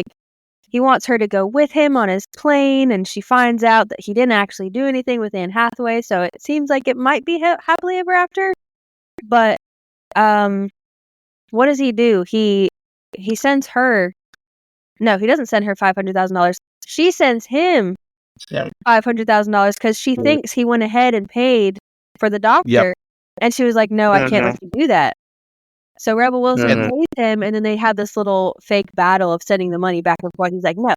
he wants her to go with him on his plane, and she finds out that he didn't actually do anything with Anne Hathaway, so it seems like it might be happily ever after. But what does he do? He sends her. No, he doesn't send her $500,000. She sends him $500,000 because she thinks he went ahead and paid for the doctor, and she was like, "No, I can't let you do that." So Rebel Wilson pays him, and then they have this little fake battle of sending the money back and forth. He's like, no.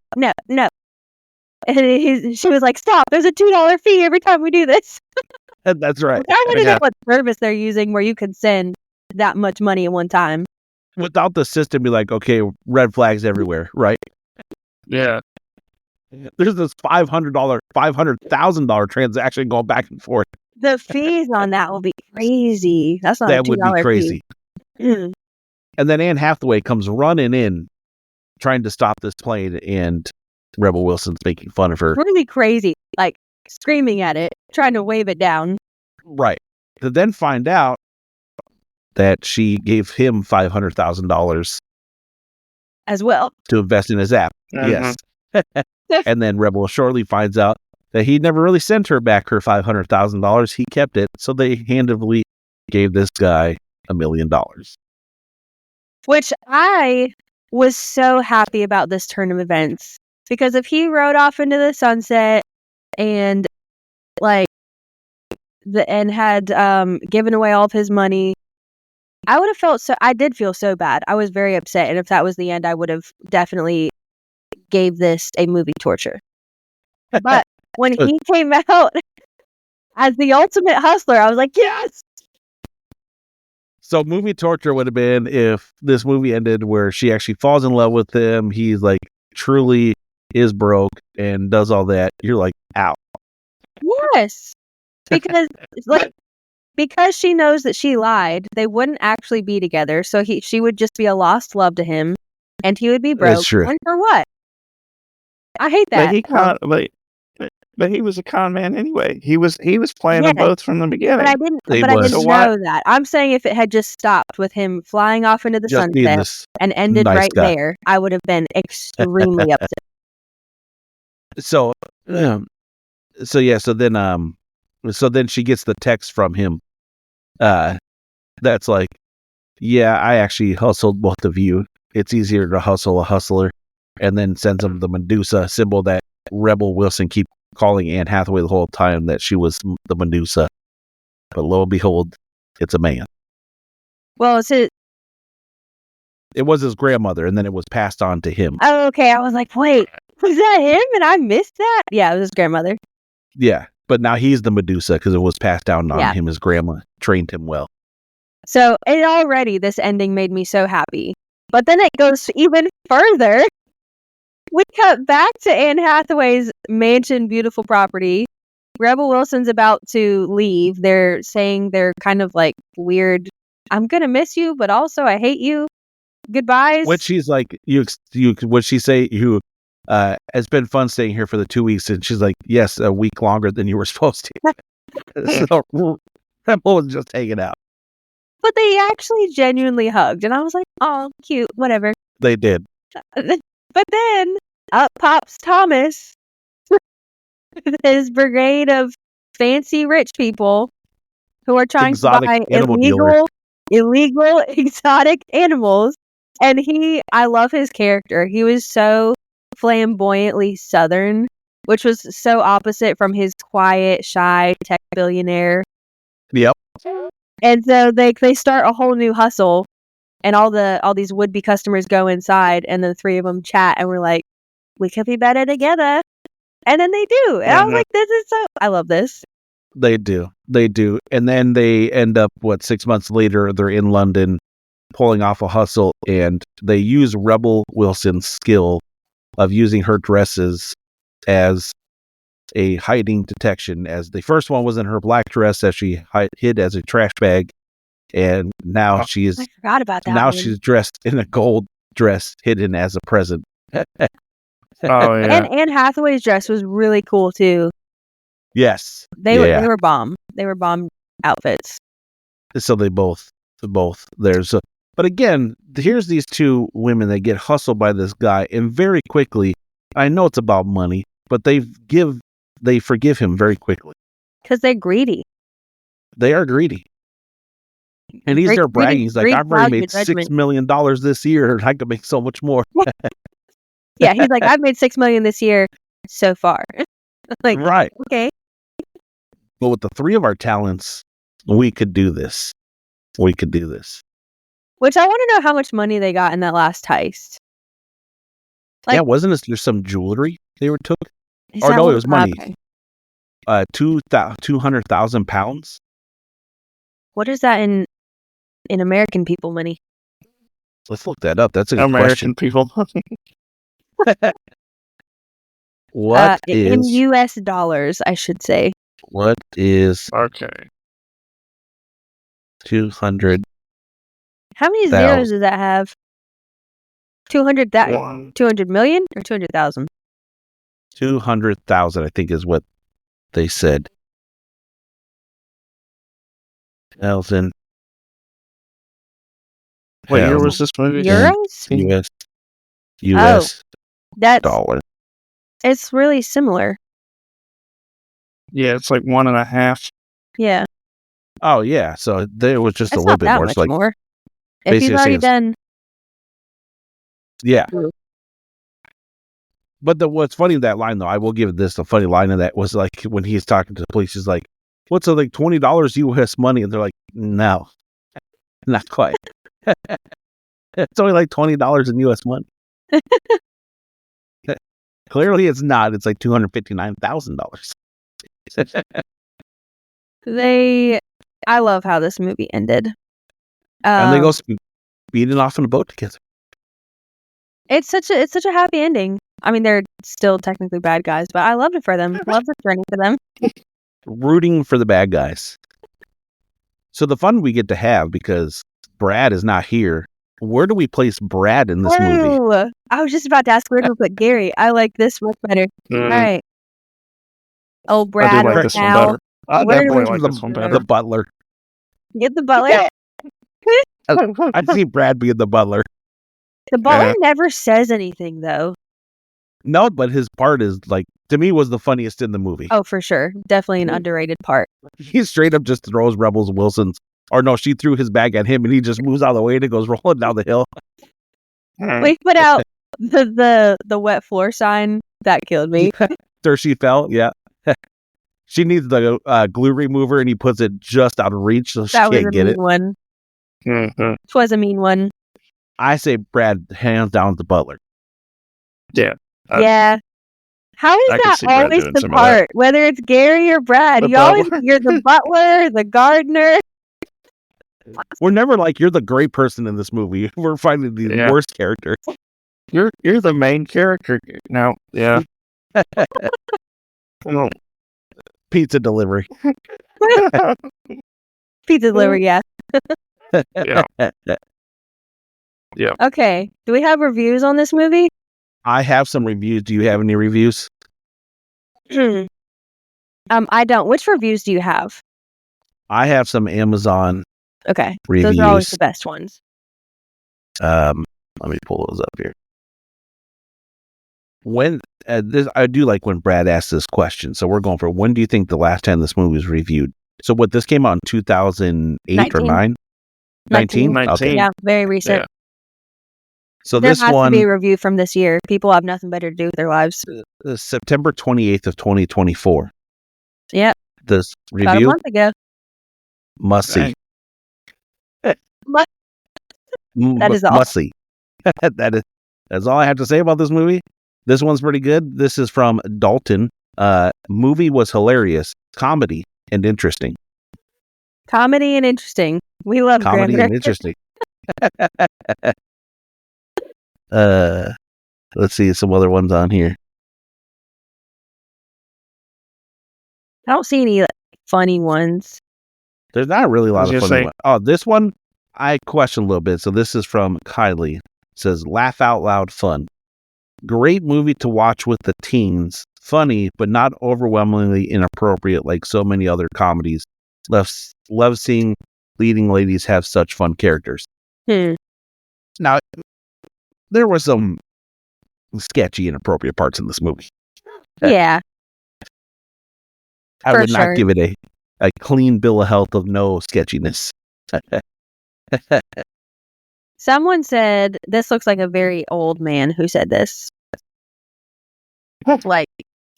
And she was like, stop, there's a $2 fee every time we do this. That's right. I want to know what service they're using where you can send that much money at one time. Without the system, be like, okay, red flags everywhere, right? Yeah. There's this $500,000 transaction going back and forth. The fees on that will be crazy. That's not that a $2 would be crazy. fee. And then Anne Hathaway comes running in, trying to stop this plane, and Rebel Wilson's making fun of her. Really crazy, like screaming at it, trying to wave it down. Right. To then find out that she gave him $500,000 as well to invest in his app. Yes. And then Rebel shortly finds out that he never really sent her back her $500,000. He kept it. So they handedly gave this guy $1 million. Which I was so happy about this turn of events, because if he rode off into the sunset and had given away all of his money, I would have I did feel so bad. I was very upset, and if that was the end, I would have definitely gave this a movie torture. But when he came out as the ultimate hustler, I was like, yes. So movie torture would have been if this movie ended where she actually falls in love with him. He's like truly is broke and does all that. You're like, ow. Yes, because like because she knows that she lied, they wouldn't actually be together. So she would just be a lost love to him, and he would be broke. That's true. And for what? I hate But that. he but he was a con man anyway. He was playing them Yes. both from the But beginning. I didn't. They But I was. didn't So why- know that. I'm saying if it had just stopped with him flying off into the Just being sunset this and ended nice right guy. there, I would have been extremely upset. So so then she gets the text from him. That's like, yeah, I actually hustled both of you. It's easier to hustle a hustler, and then sends him the Medusa symbol that Rebel Wilson keep calling Anne Hathaway the whole time that she was the Medusa. But lo and behold, it's a man. Well, It was his grandmother, and then it was passed on to him. oh, okay. I was like, wait, was that him? And I missed that? Yeah, it was his grandmother. Yeah, but now he's the Medusa because it was passed down on Yeah. him. His grandma trained him well. So this ending made me so happy. But then it goes even further. We cut back to Anne Hathaway's mansion, beautiful property. Rebel Wilson's about to leave. They're saying they're kind of like weird, I'm going to miss you, but also I hate you. Goodbyes. What she's like, what she say? It's been fun staying here for the 2 weeks, and she's like, yes, a week longer than you were supposed to. So Rebel was just hanging out. But they actually genuinely hugged, and I was like, oh, cute, whatever. They did. But then up pops Thomas, his brigade of fancy rich people who are trying Exotic to buy animal dealer. illegal exotic animals. And I love his character. He was so flamboyantly Southern, which was so opposite from his quiet, shy tech billionaire. Yep. And so they start a whole new hustle, and all these would-be customers go inside, and the three of them chat, and we're like, we could be better together. And then they do. And I was like, this is so... I love this. They do. And then they end up, 6 months later, they're in London pulling off a hustle, and they use Rebel Wilson's skill of using her dresses as a hiding detection, as the first one was in her black dress that she hid as a trash bag, and now I forgot about that one. she's dressed in a gold dress hidden as a present. Oh yeah. And Anne Hathaway's dress was really cool too. Yes. They were bomb. They were bomb outfits. So they both but again, here's these two women that get hustled by this guy, and very quickly, I know it's about money, but they forgive him very quickly. Because they're greedy. They are greedy. And he's there bragging. He's like, I've already made $6 million this year, and I could make so much more. Yeah, he's like, I've made $6 million this year so far. Like, right. Okay. But with the three of our talents, we could do this. Which I want to know how much money they got in that last heist. Yeah, wasn't there some jewelry they were took? Is Or that no, what- it was money. okay. 200,000 pounds. What is that in American people money? Let's look that up. That's a good American question. people. What in is U.S. dollars, I should say. what is Okay. 200? How many zeros does that have? 200 million or 200,000? 200,000, I think, is what they said. 1,000. What year was this movie? Euros? U.S. That's dollar. it's really similar. Yeah, it's like 1.5. Yeah, Oh yeah, so there was just that's a little not bit that more. much It's like more. If he's basically already saying- done, yeah. True. But what's funny in that line, though, I will give this a funny line in that was like when he's talking to the police, he's like, "What's like $20 U.S. money?" And they're like, "No, not quite. It's only like $20 in U.S. money." Clearly, it's not. It's like $259,000. I love how this movie ended. And they go speeding off in a boat together. It's such a happy ending. I mean, they're still technically bad guys, but I loved it for them. Loved the journey for them. Rooting for the bad guys. So the fun we get to have, because Brad is not here, where do we place Brad in this movie? Oh, I was just about to ask where to put Gary. I like this much better. All right. Oh, I Brad do like or this one Al. better. I Where do definitely we like put this one Brad? better. The butler. Get the butler. I see Brad being the butler. The butler Yeah. never says anything, though. No, but his part is, like, to me, was the funniest in the movie. Oh, for sure. Definitely an underrated part. He straight up just throws Rebels Wilson's, or no, she threw his bag at him and he just moves out of the way and it goes rolling down the hill. We put out the wet floor sign. That killed me. There she fell, yeah. She needs the glue remover and he puts it just out of reach so she That was can't a get mean it. one. Mhm. It was a mean one. I say Brad, hands down, the butler. Yeah. Yeah. How is I can that see Brad always doing the some of that. part? Whether it's Gary or Brad, The you're the butler, the gardener. We're never like, you're the great person in this movie. We're finding these Yeah. worst characters. You're the main character now. Yeah. Oh. Pizza delivery. Pizza delivery, yeah. Yeah. Yeah. Okay. Do we have reviews on this movie? I have some reviews. Do you have any reviews? I don't. Which reviews do you have? I have some Amazon Okay. reviews. Those are always the best ones. Let me pull those up here. When I do like when Brad asks this question. So we're going for, when do you think the last time this movie was reviewed? So what, this came out in 2008 or 9? 19? 19. Okay. Yeah, very recent. Yeah. So There this has to one, be a review from this year. People have nothing better to do with their lives. September 28th of 2024. Yep. This About a review, month ago. must see. That is all. Must see. That's all I have to say about this movie. This one's pretty good. This is from Dalton. Movie was hilarious, comedy and interesting. Comedy and interesting. We love Comedy grammar. and interesting. Let's see some other ones on here. I don't see any funny ones. There's not really a lot I was of gonna funny say- ones. Oh, this one I question a little bit. So this is from Kylie. It says, laugh out loud fun. Great movie to watch with the teens. Funny, but not overwhelmingly inappropriate like so many other comedies. Love seeing leading ladies have such fun characters. Now, there were some sketchy, inappropriate parts in this movie. Yeah. I For would sure. not give it a clean bill of health of no sketchiness. Someone said, this looks like a very old man who said this. Like,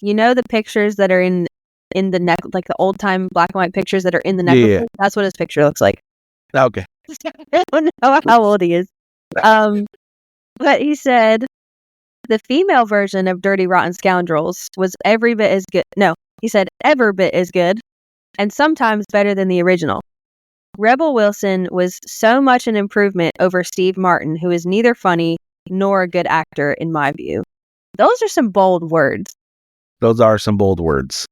you know the pictures that are in the neck, like the old time black and white pictures that are in the necklace? Yeah. That's what his picture looks like. Okay. I don't know how old he is. But he said the female version of Dirty Rotten Scoundrels was every bit as good. No, he said every bit as good and sometimes better than the original. Rebel Wilson was so much an improvement over Steve Martin, who is neither funny nor a good actor in my view. Those are some bold words. Those are some bold words.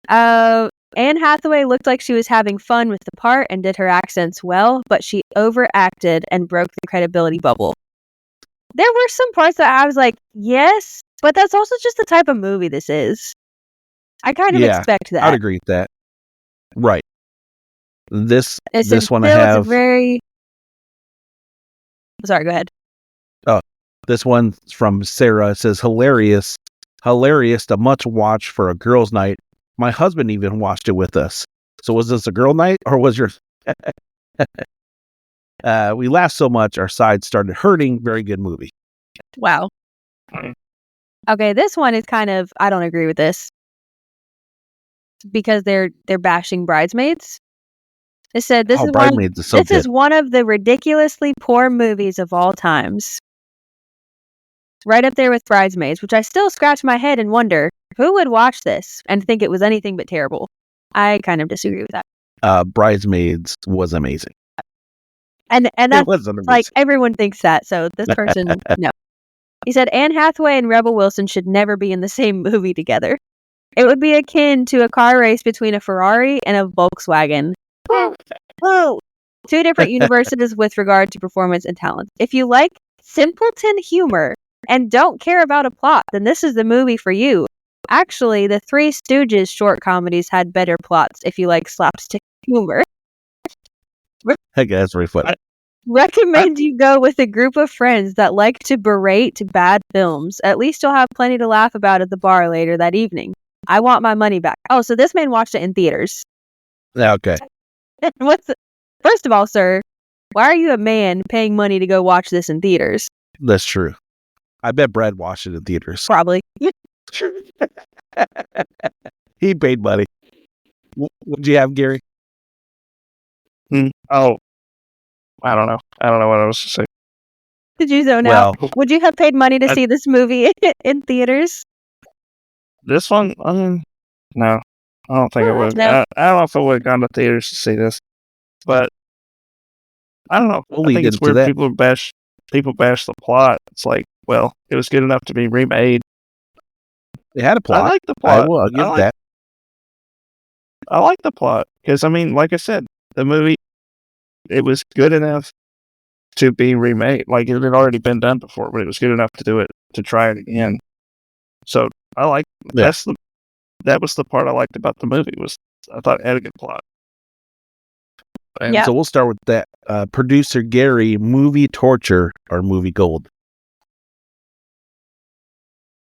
Anne Hathaway looked like she was having fun with the part and did her accents well, but she overacted and broke the credibility bubble. There were some parts that I was like, yes, but that's also just the type of movie this is. I kind of expect that. I'd agree with that. Right. This one I Still, have. it's very... Sorry, go ahead. This one's from Sarah. It says, hilarious to much watch for a girls' night. My husband even watched it with us. So was this a girl night or was your... we laughed so much our sides started hurting. Very good movie. Wow. Okay, this one is kind of... I don't agree with this. Because they're bashing Bridesmaids. It said this Bridesmaids is so good. is one of the ridiculously poor movies of all times. Right up there with Bridesmaids, which I still scratch my head and wonder who would watch this and think it was anything but terrible. I kind of disagree with that. Bridesmaids was amazing. And It that's was under like everyone thinks that. So this person, no. He said Anne Hathaway and Rebel Wilson should never be in the same movie together. It would be akin to a car race between a Ferrari and a Volkswagen. Whoa! Two different universes with regard to performance and talent. If you like simpleton humor and don't care about a plot, then this is the movie for you. Actually, the Three Stooges short comedies had better plots if you like slapstick humor. Hey, guys, very funny. Recommend you go with a group of friends that like to berate bad films. At least you'll have plenty to laugh about at the bar later that evening. I want my money back. Oh, so this man watched it in theaters. Okay. First of all, sir, why are you a man paying money to go watch this in theaters? That's true. I bet Brad watched it in theaters. Probably. He paid money. What'd you have, Gary? Oh, I don't know. I don't know what I was to say. Did you zone out? Would you have paid money to see this movie in theaters? This one? No. I don't think I would. No. I don't know if I would have gone to theaters to see this. But I don't know. We'll I think lead it's into weird that. people bash the plot. It's like, well, it was good enough to be remade. It had a plot. I like the plot. I will give that. I like the plot because, I mean, like I said, the movie, it was good enough to be remade. Like, it had already been done before, but it was good enough to do it, to try it again. So I like that was the part I liked about the movie, was I thought it had a good plot. And so we'll start with that. Producer Gary, movie torture or movie gold?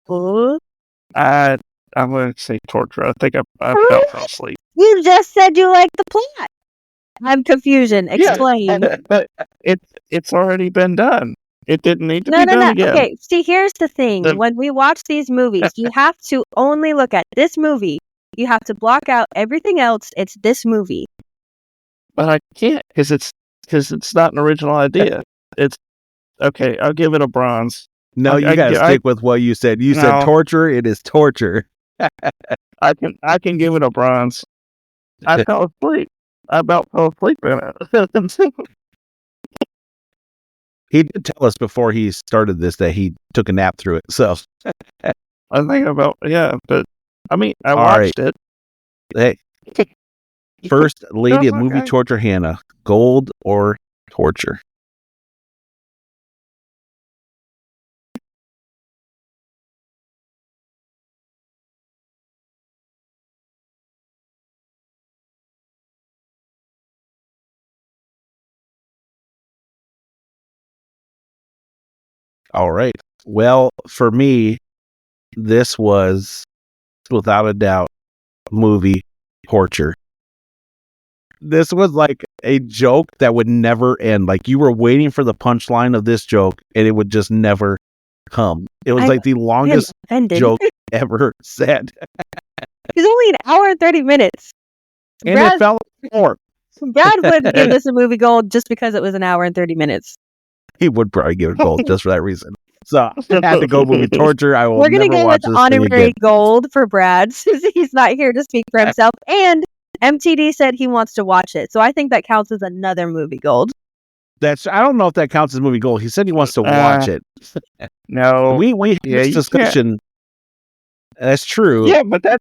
I'm going to say torture. I think I fell asleep. You just said you liked the plot. I'm confusion. Explain. Yeah, but it's already been done. It didn't need to be done again. Okay, see, here's the thing. When we watch these movies, you have to only look at this movie. You have to block out everything else. It's this movie. But I can't, because it's not an original idea. It's okay. I'll give it a bronze. No, you gotta stick with what you said. You said torture. It is torture. I can give it a bronze. I fell asleep. I about fell asleep in it. He did tell us before he started this that he took a nap through it. So I think but I mean, I watched it. Hey, first lady of movie torture, Hannah, gold or torture? All right. Well, for me, this was without a doubt movie torture. This was like a joke that would never end. Like, you were waiting for the punchline of this joke and it would just never come. It was like the longest joke ever said. It's only an hour and 30 minutes. And it fell apart. Brad would give this a movie gold just because it was an hour and 30 minutes. He would probably give it gold just for that reason. So I had to go movie torture. I will We're gonna never go watch with this honorary gold for Brad since he's not here to speak for himself. And MTD said he wants to watch it, so I think that counts as another movie gold. I don't know if that counts as movie gold. He said he wants to watch it. No, we had this discussion. That's true. Yeah, but I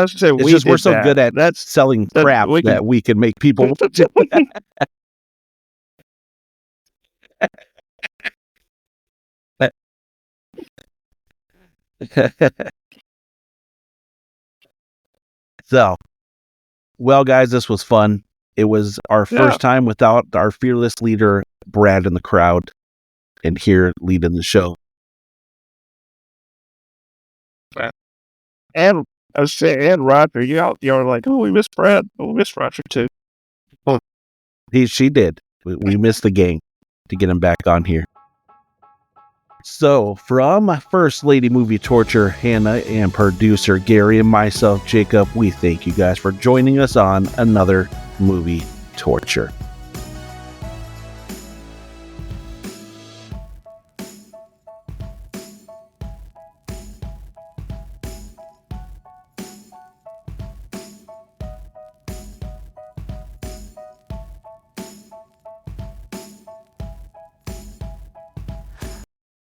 was to say, it's just we're so good at selling crap that we can make people watch it. So, well, guys, this was fun. It was our first time without our fearless leader, Brad, in the crowd, and here leading the show. And I was saying, and Roger, you're like, oh, we missed Brad. Oh, we missed Roger too. She did. We missed the gang to get him back on here. So, from First Lady Movie Torture, Hannah, and producer Gary, and myself, Jacob, we thank you guys for joining us on another movie torture.